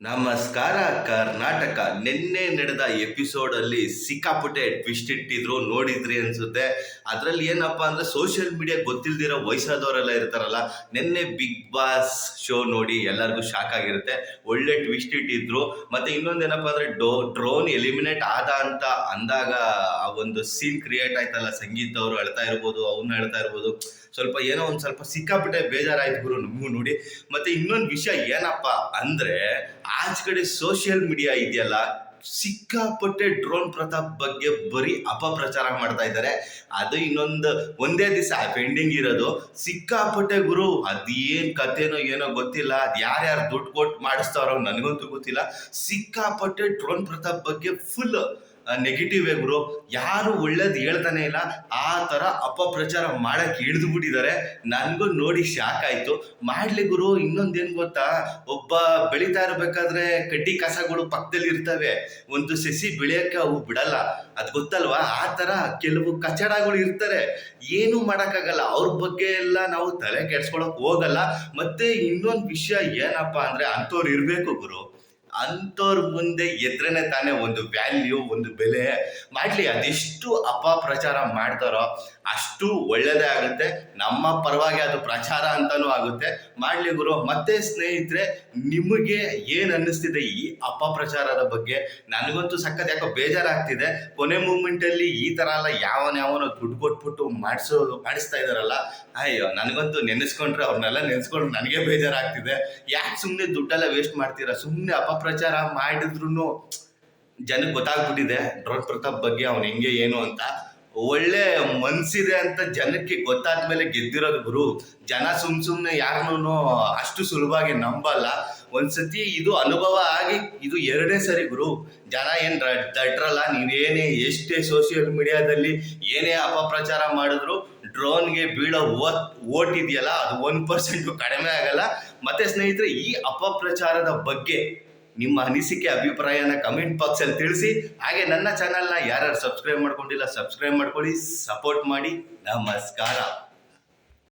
ನಮಸ್ಕಾರ ಕರ್ನಾಟಕ. ನಿನ್ನೆ ನಡೆದ ಎಪಿಸೋಡ್ ಅಲ್ಲಿ ಸಿಕ್ಕಾಪಟ್ಟೆ ಟ್ವಿಸ್ಟ್ ಇಟ್ಟಿದ್ರು, ನೋಡಿದ್ರಿ ಅನ್ಸುತ್ತೆ. ಅದ್ರಲ್ಲಿ ಏನಪ್ಪಾ ಅಂದ್ರೆ ಸೋಷಿಯಲ್ ಮೀಡಿಯಾ ಗೊತ್ತಿಲ್ದಿರೋ ವಯಸ್ಸಾದವರೆಲ್ಲ ಇರ್ತಾರಲ್ಲ, ನಿನ್ನೆ ಬಿಗ್ ಬಾಸ್ ಶೋ ನೋಡಿ ಎಲ್ಲರಿಗೂ ಶಾಕ್ ಆಗಿರುತ್ತೆ. ಒಳ್ಳೆ ಟ್ವಿಸ್ಟ್ ಇಟ್ಟಿದ್ರು. ಮತ್ತೆ ಇನ್ನೊಂದೇನಪ್ಪಾ ಅಂದ್ರೆ ಡ್ರೋನ್ ಎಲಿಮಿನೇಟ್ ಆದ ಅಂತ ಅಂದಾಗ ಆ ಒಂದು ಸೀನ್ ಕ್ರಿಯೇಟ್ ಆಯ್ತಲ್ಲ, ಸಂಗೀತ ಅವರು ಅಳ್ತಾ ಇರ್ಬೋದು, ಅವನ್ನ ಅಳ್ತಾ ಇರ್ಬೋದು, ಸ್ವಲ್ಪ ಸಿಕ್ಕಾಪಟ್ಟೆ ಬೇಜಾರಾಯ್ತು ಗುರು ನಮಗೂ ನೋಡಿ. ಮತ್ತೆ ಇನ್ನೊಂದು ವಿಷಯ ಏನಪ್ಪಾ ಅಂದ್ರೆ, ಆಚ ಕಡೆ ಸೋಷಿಯಲ್ ಮೀಡಿಯಾ ಇದೆಯಲ್ಲ, ಸಿಕ್ಕಾಪಟ್ಟೆ ಡ್ರೋನ್ ಪ್ರತಾಪ್ ಬಗ್ಗೆ ಬರೀ ಅಪಪ್ರಚಾರ ಮಾಡ್ತಾ ಇದ್ದಾರೆ. ಅದು ಒಂದೇ ದಿವಸ ಪೆಂಡಿಂಗ್ ಇರೋದು. ಸಿಕ್ಕಾಪಟ್ಟೆ ಗುರು, ಅದೇನ್ ಕಥೆನೋ ಏನೋ ಗೊತ್ತಿಲ್ಲ, ಅದ್ ಯಾರ್ಯಾರು ದುಡ್ಡು ಕೊಟ್ಟು ಮಾಡಿಸ್ತಾರೋ ನನಗಂತೂ ಗೊತ್ತಿಲ್ಲ. ಸಿಕ್ಕಾಪಟ್ಟೆ ಡ್ರೋನ್ ಪ್ರತಾಪ್ ಬಗ್ಗೆ ಫುಲ್ ನೆಗೆಟಿವ್ ಗುರು. ಯಾರು ಒಳ್ಳೇದು ಹೇಳ್ತಾನೆ ಇಲ್ಲ, ಆ ತರ ಅಪಪ್ರಚಾರ ಮಾಡಕ್ ಹಿಡಿದು ಬಿಟ್ಟಿದ್ದಾರೆ. ನನ್ಗೂ ನೋಡಿ ಶಾಕ್ ಆಯ್ತು. ಮಾಡ್ಲಿ ಗುರು. ಇನ್ನೊಂದೇನ್ ಗೊತ್ತಾ, ಒಬ್ಬ ಬೆಳಿತಾ ಇರ್ಬೇಕಾದ್ರೆ ಕಡ್ಡಿ ಕಸಗಳು ಪಕ್ಕದಲ್ಲಿ ಇರ್ತವೆ, ಒಂದು ಸಸಿ ಬೆಳೆಯಕ್ಕೆ ಅವು ಬಿಡಲ್ಲ, ಅದ್ ಗೊತ್ತಲ್ವಾ? ಆ ತರ ಕೆಲವು ಕಚಡಗಳು ಇರ್ತಾರೆ, ಏನು ಮಾಡಕ್ಕಾಗಲ್ಲ. ಅವ್ರ ಬಗ್ಗೆ ಎಲ್ಲ ನಾವು ತಲೆ ಕೆಡ್ಸ್ಕೊಳಕ್ ಹೋಗಲ್ಲ. ಮತ್ತೆ ಇನ್ನೊಂದು ವಿಷಯ ಏನಪ್ಪಾ ಅಂದ್ರೆ, ಅಂಥವ್ರು ಇರ್ಬೇಕು ಗುರು. ಅಂಥವ್ರ ಮುಂದೆ ಎದ್ರೇನೆ ತಾನೇ ಒಂದು ವ್ಯಾಲ್ಯೂ, ಒಂದು ಬೆಲೆ. ಮಾಡ್ಲಿ, ಅದೆಷ್ಟು ಅಪಪ್ರಚಾರ ಮಾಡ್ತಾರೋ ಅಷ್ಟು ಒಳ್ಳೇದೇ ಆಗುತ್ತೆ, ನಮ್ಮ ಪರವಾಗಿ ಅದು ಪ್ರಚಾರ ಅಂತಾನೂ ಆಗುತ್ತೆ. ಮಾಡ್ಲಿ ಗುರು. ಮತ್ತೆ ಸ್ನೇಹಿತರೆ, ನಿಮಗೆ ಏನ್ ಅನ್ನಿಸ್ತಿದೆ ಈ ಅಪಪ್ರಚಾರದ ಬಗ್ಗೆ? ನನಗಂತೂ ಸಖತ್ ಯಾಕೋ ಬೇಜಾರಾಗ್ತಿದೆ. ಕೊನೆ ಮೂಮೆಂಟ್ ಅಲ್ಲಿ ಈ ತರ ಎಲ್ಲ ಯಾವನೋ ದುಡ್ಡು ಕೊಟ್ಬಿಟ್ಟು ಮಾಡಿಸ್ತಾ ಇದಾರಲ್ಲ, ಅಯ್ಯೋ ನನಗಂತೂ ನೆನೆಸ್ಕೊಂಡ್ರೆ, ಅವ್ರನ್ನೆಲ್ಲ ನೆನೆಸ್ಕೊಂಡ್ರೆ ನನಗೆ ಬೇಜಾರಾಗ್ತಿದೆ. ಯಾಕೆ ಸುಮ್ಮನೆ ದುಡ್ಡೆಲ್ಲ ವೇಸ್ಟ್ ಮಾಡ್ತೀರಾ? ಸುಮ್ಮನೆ ಅಪಪ್ರಚಾರ ಮಾಡಿದ್ರು ಜನಕ್ಕೆ ಗೊತ್ತಾಗ್ಬಿಟ್ಟಿದೆ ಡ್ರೋನ್ ಪ್ರತಾಪ್ ಬಗ್ಗೆ, ಅವ್ನು ಹೆಂಗೆ ಏನು ಅಂತ. ಒಳ್ಳೆ ಮನ್ಸಿದೆ ಅಂತ ಜನಕ್ಕೆ ಗೊತ್ತಾದ್ಮೇಲೆ ಗೆದ್ದಿರೋದು ಗುರು. ಜನ ಸುಮ್ನೆ ಯಾರನ್ನೂ ಅಷ್ಟು ಸುಲಭವಾಗಿ ನಂಬಲ್ಲ. ಒಂದ್ಸತಿ ಇದು ಅನುಭವ ಆಗಿ ಇದು ಎರಡೇ ಸರಿ ಗುರು. ಜನ ಏನ್ ದಡ್ರಲ್ಲ. ನೀವೇನೇ ಎಷ್ಟೇ ಸೋಷಿಯಲ್ ಮೀಡಿಯಾದಲ್ಲಿ ಏನೇ ಅಪಪ್ರಚಾರ ಮಾಡಿದ್ರು, ಡ್ರೋನ್ಗೆ ಬೀಳೋ ಓಟ್ ಇದೆಯಲ್ಲ, ಅದು 1% ಕಡಿಮೆ ಆಗಲ್ಲ. ಮತ್ತೆ ಸ್ನೇಹಿತರೆ, ಈ ಅಪಪ್ರಚಾರದ ಬಗ್ಗೆ ನಿಮ್ಮ ಅನಿಸಿಕೆ ಅಭಿಪ್ರಾಯನ ಕಮೆಂಟ್ ಬಾಕ್ಸ್ ಅಲ್ಲಿ ತಿಳಿಸಿ. ಹಾಗೆ ನನ್ನ ಚಾನಲ್ನ ಯಾರ್ಯಾರು ಸಬ್ಸ್ಕ್ರೈಬ್ ಮಾಡ್ಕೊಂಡಿಲ್ಲ, ಸಬ್ಸ್ಕ್ರೈಬ್ ಮಾಡ್ಕೊಳ್ಳಿ, ಸಪೋರ್ಟ್ ಮಾಡಿ. ನಮಸ್ಕಾರ.